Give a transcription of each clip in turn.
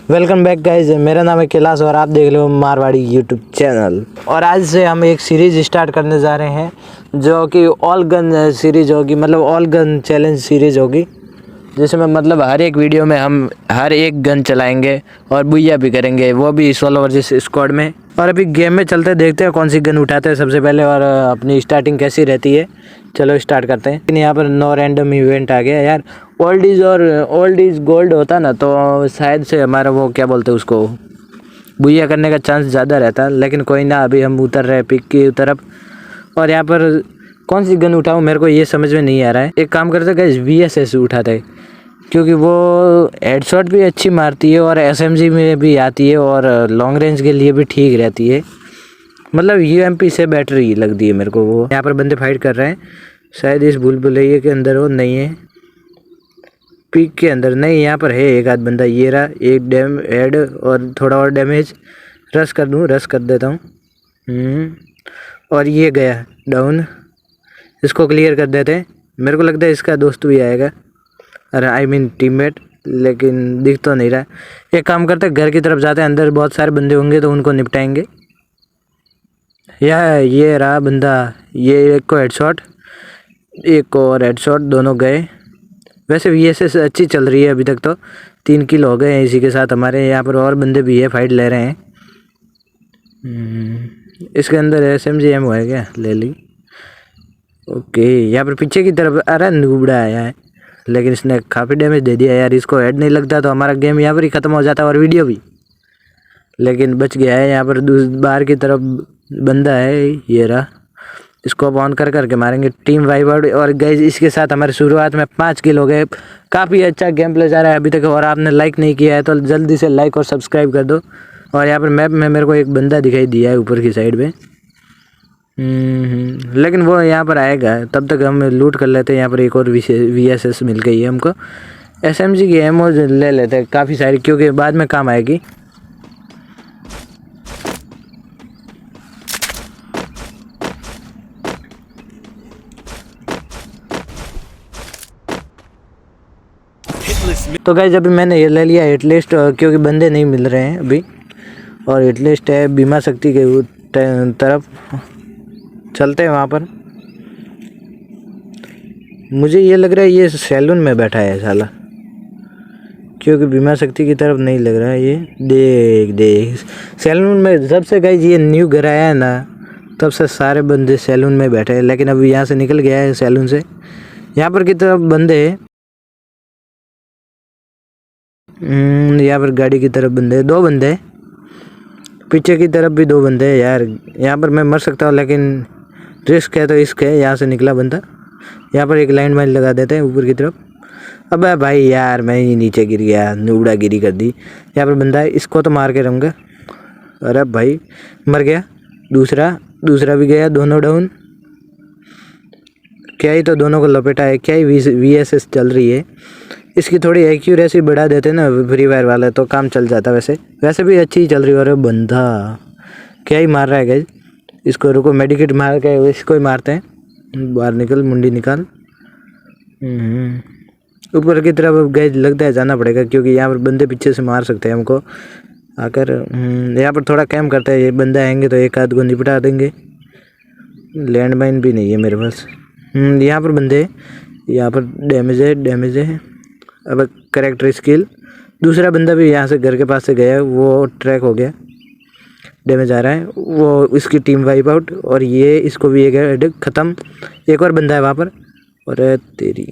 Welcome back guys, मेरा नाम है कैलाश और आप देख रहे हो मारवाड़ी यूट्यूब चैनल। और आज से हम एक सीरीज़ स्टार्ट करने जा रहे हैं जो कि ऑल गन सीरीज़ होगी, मतलब ऑल गन चैलेंज सीरीज़ होगी, जिसमें मतलब हर एक वीडियो में हम हर एक गन चलाएंगे और बुइया भी करेंगे, वो भी सोलो वर्सेस स्क्वाड में। और अभी गेम में चलते देखते हैं कौन सी गन उठाते हैं सबसे पहले और अपनी स्टार्टिंग कैसी रहती है। चलो स्टार्ट करते हैं। लेकिन यहाँ पर नो रैंडम इवेंट आ गया यार। ओल्ड इज़ गोल्ड होता ना तो शायद से हमारा वो क्या बोलते हैं उसको, बुइया करने का चांस ज़्यादा रहता। लेकिन कोई ना, अभी हम उतर रहे पिक की तरफ। और यहाँ पर कौन सी गन उठाऊँ मेरे को ये समझ में नहीं आ रहा है। एक काम करते गाइस, VSS उठाते हैं क्योंकि वो हेडशॉट भी अच्छी मारती है और SMG में भी आती है और लॉन्ग रेंज के लिए भी ठीक रहती है। मतलब UMP से बेटर ही लगती है मेरे को वो। यहाँ पर बंदे फाइट कर रहे हैं, शायद इस भूल भुलैया के अंदर वो नहीं है, पीक के अंदर नहीं। यहाँ पर है एक आध बंदा, ये रहा, एक डैम हेड और थोड़ा और डैमेज। रश कर दूँ, रश कर देता हूँ। और ये गया डाउन, इसको क्लियर कर देते हैं। मेरे को लगता है इसका दोस्त भी आएगा, अरे आई मीन टीममेट, लेकिन दिख तो नहीं रहा। एक काम करते घर की तरफ जाते हैं, अंदर बहुत सारे बंदे होंगे तो उनको निपटाएंगे। ये रहा बंदा, ये एक को हेडशॉट, एक को और हेडशॉट, दोनों गए। वैसे VSS अच्छी चल रही है अभी तक तो, 3 किल हो गए हैं इसी के साथ हमारे। यहाँ पर और बंदे भी है, फाइट ले रहे हैं। इसके अंदर SMG एमओ है क्या, ले ली। ओके, यहाँ पर पीछे की तरफ अरे नूबड़ा आया है, लेकिन इसने काफ़ी डैमेज दे दिया यार। इसको हेड नहीं लगता तो हमारा गेम यहाँ पर ही ख़त्म हो जाता और वीडियो भी, लेकिन बच गया है। यहाँ पर बाहर की तरफ बंदा है, ये रहा, इसको ऑन कर करके मारेंगे। Team wipe out. और गाइस इसके साथ हमारे शुरुआत में 5 किल हो गए। काफ़ी अच्छा गेम प्ले जा रहा है अभी तक। और आपने लाइक नहीं किया है तो जल्दी से लाइक और सब्सक्राइब कर दो। और यहाँ पर मैप में मेरे को एक बंदा दिखाई दिया है ऊपर की साइड में, लेकिन वो यहाँ पर आएगा, तब तक हम लूट कर लेते हैं। यहाँ पर एक और VSS मिल गई है हमको। SMG की एमओ ले लेते हैं काफ़ी सारी, क्योंकि बाद में काम आएगी। तो गाइस अभी मैंने ये ले लिया हिटलिस्ट, क्योंकि बंदे नहीं मिल रहे हैं अभी। और हिटलिस्ट है बीमा शक्ति के तरफ, चलते हैं वहाँ पर। मुझे ये लग रहा है ये सैलून में बैठा है साला, क्योंकि बीमा शक्ति की तरफ नहीं लग रहा है ये। देख सैलून में, जब से गाइस ये न्यू घर आया है ना, तब से सारे बंदे सैलून में बैठे हैं। लेकिन अभी यहाँ से निकल गया है सैलून से। यहाँ पर की तरफ बंदे हैं, यहाँ पर गाड़ी की तरफ बंदे, 2 बंदे हैं, पीछे की तरफ भी 2 बंदे हैं यार। यहाँ पर मैं मर सकता हूँ, लेकिन रिस्क है तो इसक है। यहाँ से निकला बंदा, यहाँ पर एक लाइन माइन लगा देते हैं ऊपर की तरफ। अबे भाई यार, मैं ही नीचे गिर गया, नूबड़ा गिरी कर दी। यहाँ पर बंदा है, इसको तो मार के रहूँगा। अरे भाई मर गया। दूसरा भी गया, दोनों डाउन। क्या ही तो दोनों को लपेटा है, क्या ही VSS चल रही है। इसकी थोड़ी एक्यूरेसी बढ़ा देते ना फ्री फायर वाले तो काम चल जाता। वैसे भी अच्छी ही चल रही है। और बंदा क्या ही मार रहा है गाइस, इसको रुको, मेडिकेट मार के इसको ही मारते हैं। बाहर निकल, मुंडी निकाल। ऊपर की तरफ अब गाइस लगता है जाना पड़ेगा, क्योंकि यहाँ पर बंदे पीछे से मार सकते हैं हमको आकर। यहाँ पर थोड़ा कैम करता है, ये बंदा आएंगे तो एक आध को निपटा देंगे। लैंड माइन भी नहीं है मेरे पास। यहाँ पर बंदे, यहाँ पर डैमेज है। अब करेक्टर स्किल, दूसरा बंदा भी यहाँ से घर के पास से गया, वो ट्रैक हो गया, डैमेज आ रहा है। वो इसकी टीम वाइप आउट। और ये इसको भी एक हेड ख़त्म। एक और बंदा है वहाँ पर। और तेरी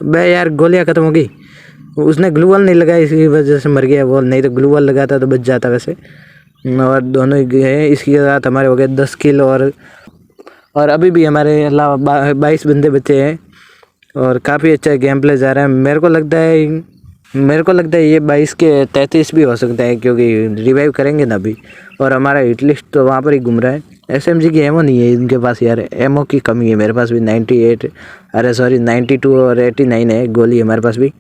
बे यार, गोलियाँ ख़त्म हो गई। उसने ग्लू वॉल नहीं लगाया, इसी वजह से मर गया वो, नहीं तो ग्लू वॉल लगाता तो बच जाता वैसे। और दोनों गए, इसके साथ हमारे हो गए 10 किल। और अभी भी हमारे अलावा 22 बंदे बचे हैं। और काफ़ी अच्छा गेम प्ले जा रहा है। मेरे को लगता है ये 22 के 33 भी हो सकता है, क्योंकि रिवाइव करेंगे ना अभी। और हमारा हिट लिस्ट तो वहाँ पर ही घूम रहा है। SMG की एमओ नहीं है इनके पास यार, एमओ की कमी है। मेरे पास भी 92 और 89 है गोली हमारे पास भी।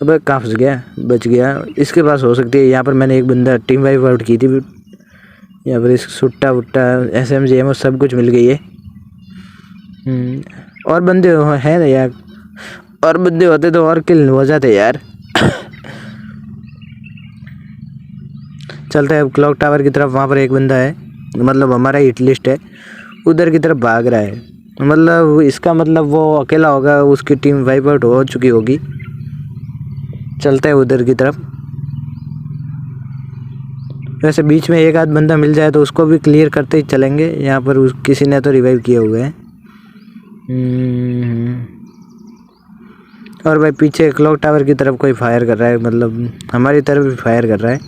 अब कहाँ फंस गया, बच गया। इसके पास हो सकती है। यहाँ पर मैंने एक बंदा टीम वाइप आउट की थी, यहाँ पर इस सुट्टा वुट्टा SMG एमओ सब कुछ मिल गई है। और बंदे हैं ना यार, और बंदे होते तो और किल हो जाते यार। चलते हैं अब क्लॉक टावर की तरफ। वहाँ पर एक बंदा है, मतलब हमारा हिट लिस्ट है, उधर की तरफ भाग रहा है। मतलब इसका मतलब वो अकेला होगा, उसकी टीम वाइप आउट हो चुकी होगी। चलते हैं उधर की तरफ। वैसे बीच में एक आध बंदा मिल जाए तो उसको भी क्लियर करते ही चलेंगे। यहाँ पर किसी ने तो रिवाइव किए हुए हैं। और भाई पीछे क्लॉक टावर की तरफ कोई फायर कर रहा है, मतलब हमारी तरफ भी फायर कर रहा है,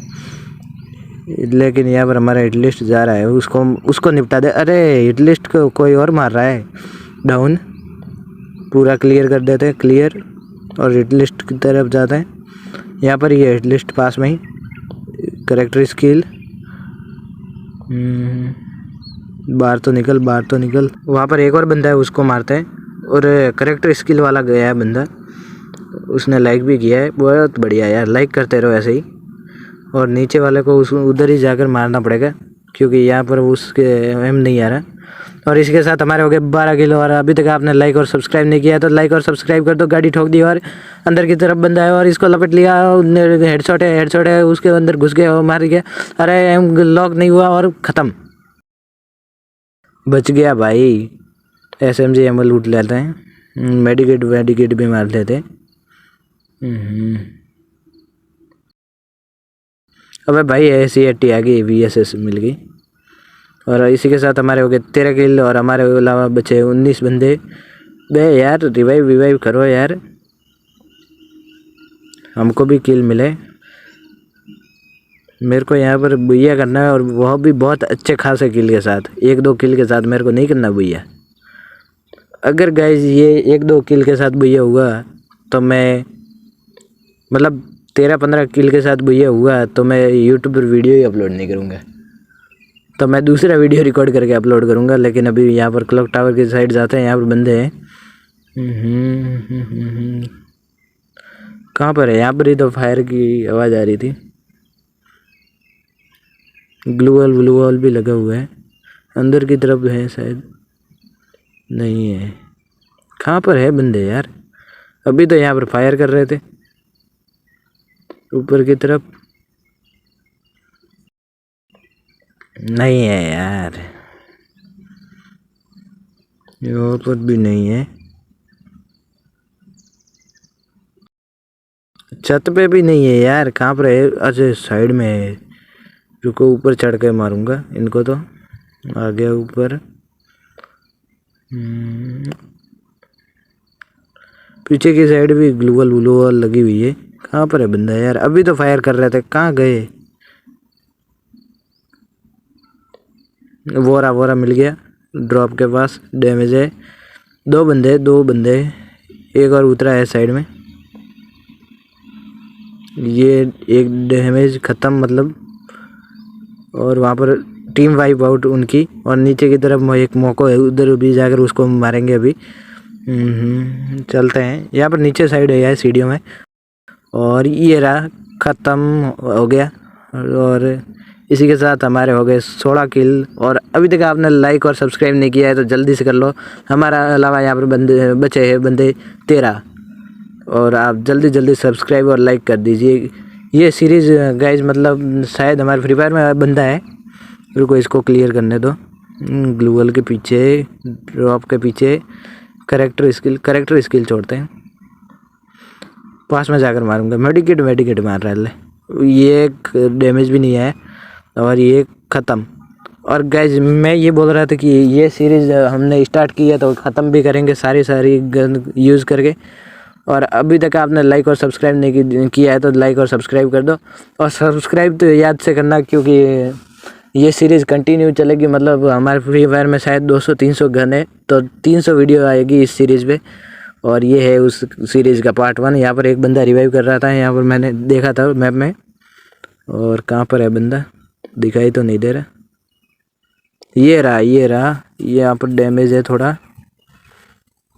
लेकिन यहाँ पर हमारा हिट लिस्ट जा रहा है, उसको निपटा दे। अरे हिट लिस्ट को कोई और मार रहा है। डाउन, पूरा क्लियर कर देते हैं, क्लियर, और हिट लिस्ट की तरफ जाते हैं। यहाँ पर ये हिट लिस्ट पास में ही। करेक्टर स्किल, बाहर तो निकल, बाहर तो निकल। वहाँ पर एक और बंदा है, उसको मारते हैं। और करेक्टर स्किल वाला गया है बंदा, उसने लाइक भी किया है। बहुत बढ़िया यार, लाइक करते रहो ऐसे ही। और नीचे वाले को उधर ही जाकर मारना पड़ेगा, क्योंकि यहाँ पर उसके एम नहीं आ रहा। और इसके साथ हमारे हो गए 12 किलो। और अभी तक आपने लाइक और सब्सक्राइब नहीं किया है तो लाइक और सब्सक्राइब कर दो। गाड़ी ठोक दी और अंदर की तरफ बंदा है और इसको लपेट लिया। हेडशॉट है, हेडशॉट है, उसके अंदर घुस गया और मार गया। अरे एम लॉक नहीं हुआ और ख़त्म, बच गया भाई। SMG एम लूट लेते हैं, मेडिकेट भी मार लेते हैं। अबे भाई ऐसी एटी आ गई, VSS मिल गई। और इसी के साथ हमारे हो गए 13 किल और हमारे अलावा बचे 19 बंदे। बे यार रिवाइव करो यार, हमको भी किल मिले। मेरे को यहाँ पर बुइया करना है, और वह भी बहुत अच्छे खासे किल के साथ। 1-2 किल के साथ मेरे को नहीं करना बुइया। अगर गाइज ये 1-2 किल के साथ बुइया हुआ तो मैं, मतलब 13-15 किल के साथ बुइया हुआ तो मैं यूट्यूब पर वीडियो ही अपलोड नहीं करूँगा, तो मैं दूसरा वीडियो रिकॉर्ड करके अपलोड करूँगा। लेकिन अभी यहाँ पर क्लॉक टावर की साइड जाते हैं, यहाँ पर बंदे हैं। कहाँ पर है? यहाँ पर ही तो फायर की आवाज़ आ रही थी। ग्लू वॉल भी लगा हुआ है, अंदर की तरफ है शायद, नहीं है। कहाँ पर है बंदे यार? अभी तो यहाँ पर फायर कर रहे थे ऊपर की तरफ, नहीं है यार, यहाँ पर भी नहीं है, छत पे भी नहीं है यार। कहाँ पर है? अच्छा साइड में है, रुको ऊपर चढ़ के मारूंगा इनको। तो आ गया ऊपर। पीछे की साइड भी ग्लू वॉल लगी हुई है। कहाँ पर है बंदा यार? अभी तो फायर कर रहे थे, कहाँ गए? वोरा मिल गया ड्रॉप के पास, डैमेज है। दो बंदे, एक और उतरा है साइड में। ये एक डैमेज ख़त्म मतलब, और वहाँ पर टीम वाइप आउट उनकी। और नीचे की तरफ एक मोको है, उधर भी जाकर उसको मारेंगे अभी। चलते हैं। यहाँ पर नीचे साइड है यार सीढ़ियों में, और ये रहा, ख़त्म हो गया। और इसी के साथ हमारे हो गए 16 किल। और अभी तक आपने लाइक और सब्सक्राइब नहीं किया है तो जल्दी से कर लो। हमारा अलावा यहाँ पर बंदे बचे हैं, बंदे 13, और आप जल्दी सब्सक्राइब और लाइक कर दीजिए। ये सीरीज़ गाइज मतलब शायद हमारे फ्री फायर में बंदा है, रुको इसको क्लियर करने दो। ग्लूवल के पीछे, ड्रॉप के पीछे, करेक्टर स्किल छोड़ते हैं, पास में जाकर मारूंगा। मेडिकेट मार रहा है, ये एक डैमेज भी नहीं है, और ये ख़त्म। और गाइज मैं ये बोल रहा था कि ये सीरीज़ हमने स्टार्ट की है तो ख़त्म भी करेंगे सारी गन यूज़ करके। और अभी तक आपने लाइक और सब्सक्राइब नहीं किया है तो लाइक और सब्सक्राइब कर दो। और सब्सक्राइब तो याद से करना, क्योंकि ये सीरीज़ कंटिन्यू चलेगी। मतलब हमारे फ्री फायर में शायद 200-300 गन है, तो 300 वीडियो आएगी इस सीरीज़ पे। और ये है उस सीरीज़ का पार्ट 1। यहाँ पर एक बंदा रिवाइव कर रहा था, यहाँ पर मैंने देखा था मैप में। और कहाँ पर है बंदा? दिखाई तो नहीं दे रहा। ये रहा, यहाँ पर डैमेज है थोड़ा,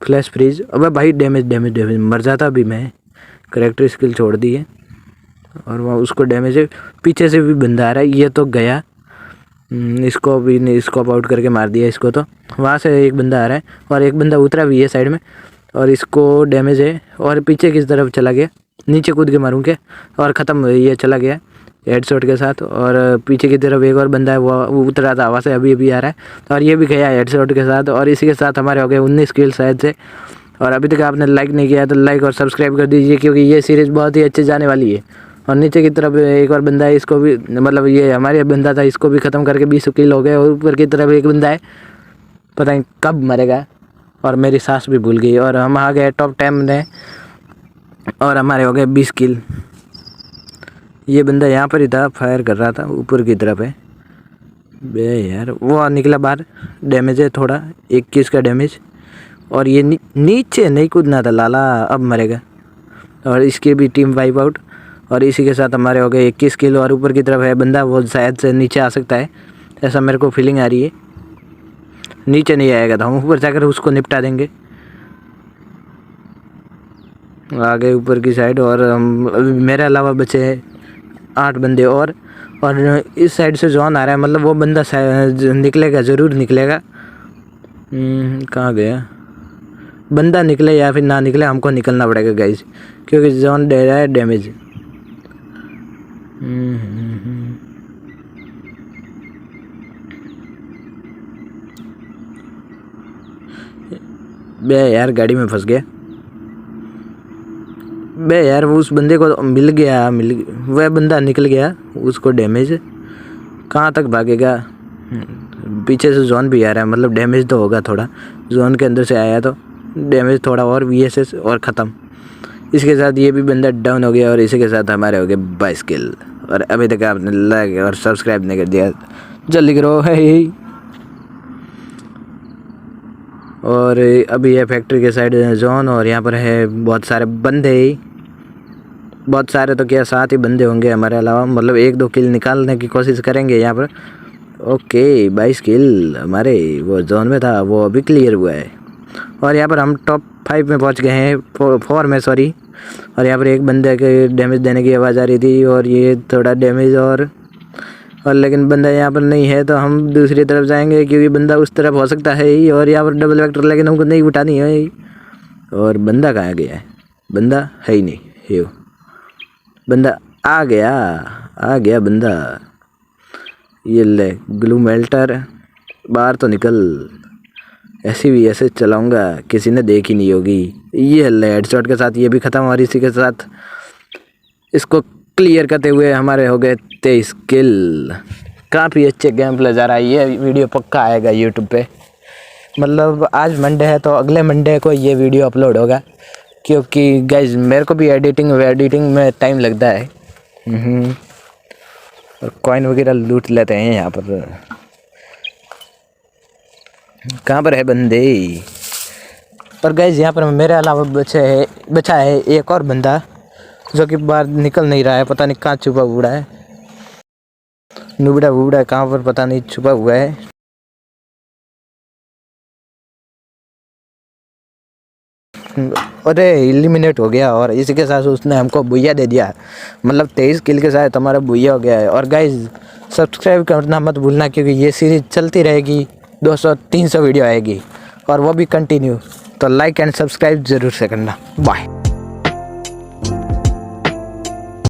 फ्लैश फ्रीज। अबे भाई डैमेज मर जाता अभी मैं। करेक्टर स्किल छोड़ दी है, और वहाँ उसको डैमेज है। पीछे से भी बंदा आ रहा है, ये तो गया। इसको भी नहीं, स्कोप आउट करके मार दिया इसको। तो वहाँ से एक बंदा आ रहा है और एक बंदा उतरा भी है साइड में और इसको डैमेज है और पीछे की तरफ चला गया। नीचे कूद के मारूँ क्या और ख़त्म, ये चला गया हेडशॉट के साथ। और पीछे की तरफ एक और बंदा है, वो उतरा था हवा से, अभी अभी आ रहा है और ये भी गया हेडशॉट के साथ। और इसी के साथ हमारे हो गए 19 किल शायद से। और अभी तक आपने लाइक नहीं किया तो लाइक और सब्सक्राइब कर दीजिए, क्योंकि ये सीरीज़ बहुत ही अच्छी जाने वाली है। और नीचे की तरफ एक और बंदा है, इसको भी मतलब ये हमारे बंदा था, इसको भी ख़त्म करके 20 किल हो गए। और ऊपर की तरफ एक बंदा है, पता नहीं कब मरेगा और मेरी सांस भी भूल गई। और हम आ गए टॉप 10 में और हमारे हो गए 20 किल। ये बंदा यहाँ पर ही था, फायर कर रहा था, ऊपर की तरफ है। बे यार वो निकला बाहर, डैमेज है थोड़ा, 21 का डैमेज। और ये नीचे नहीं कूदना था लाला, अब मरेगा। और इसकी भी टीम वाइप आउट। और इसी के साथ हमारे हो गए 21 किल। और ऊपर की तरफ है बंदा, वो शायद से नीचे आ सकता है, ऐसा मेरे को फीलिंग आ रही है। नीचे नहीं आएगा तो हम ऊपर जाकर उसको निपटा देंगे। आगे ऊपर की साइड। और हम मेरे अलावा बचे हैं 8 बंदे और इस साइड से जोन आ रहा है, मतलब वो बंदा निकलेगा, ज़रूर निकलेगा। कहाँ गया बंदा, निकले या फिर ना निकले, हमको निकलना पड़ेगा गाइस, क्योंकि जोन दे रहा है डैमेज। बे यार गाड़ी में फंस गया। बे यार वो उस बंदे को मिल गया, वह बंदा निकल गया, उसको डैमेज। कहाँ तक भागेगा, पीछे से जोन भी आ रहा है, मतलब डैमेज तो होगा थोड़ा, जोन के अंदर से आया तो डैमेज थोड़ा। और VSS और ख़त्म। इसके साथ ये भी बंदा डाउन हो गया। और इसी के साथ हमारे हो गए 22 किल। और अभी तक आपने लाइक और सब्सक्राइब नहीं कर दिया, जल्दी करो है। और अभी ये फैक्ट्री के साइड जोन, और यहाँ पर है बहुत सारे बंदे, बहुत सारे तो क्या 7 ही बंदे होंगे हमारे अलावा, मतलब 1-2 किल निकालने की कोशिश करेंगे यहाँ पर। ओके 22 किल हमारे वो जोन में था, वो अभी क्लियर हुआ है। और यहाँ पर हम टॉप 5 में पहुँच गए हैं, 4 में सॉरी। और यहाँ पर एक बंदे के डैमेज देने की आवाज़ आ रही थी, और ये थोड़ा डैमेज और लेकिन बंदा यहाँ पर नहीं है, तो हम दूसरी तरफ जाएंगे, क्योंकि बंदा उस तरफ हो सकता है ही। और यहाँ पर डबल वेक्टर, लेकिन हमको नहीं उठानी है। और बंदा कहाँ गया है, बंदा है ही नहीं, ये बंदा आ गया बंदा। ये ले ग्लू मेल्टर, बाहर तो निकल, ऐसे चलाऊंगा, किसी ने देखी नहीं होगी। ये ले हेडशॉट के साथ ये भी ख़त्म। और इसी के साथ इसको क्लियर करते हुए हमारे हो गए 23 किल। काफ़ी अच्छे गेम प्ले जा रहा है। ये वीडियो पक्का आएगा यूट्यूब पे, मतलब आज मंडे है तो अगले मंडे को ये वीडियो अपलोड होगा, क्योंकि गाइज मेरे को भी एडिटिंग में टाइम लगता है। और कॉइन वगैरह लूट लेते हैं यहाँ पर। कहाँ पर है बंदे? पर गाइज यहाँ पर मेरे अलावा बचा है एक और बंदा, जो कि बाहर निकल नहीं रहा है, पता नहीं कहाँ छुपा हुआ है। नुबड़ा कहाँ पर पता नहीं छुपा हुआ है। अरे एलिमिनेट हो गया। और इसी के साथ उसने हमको बुइया दे दिया, मतलब 23 किल के साथ हमारा बुइया हो गया है। और गाइज सब्सक्राइब करना मत भूलना, क्योंकि ये सीरीज़ चलती रहेगी, 200-300 वीडियो आएगी, और वो भी कंटिन्यू। तो लाइक एंड सब्सक्राइब ज़रूर से करना। बाय।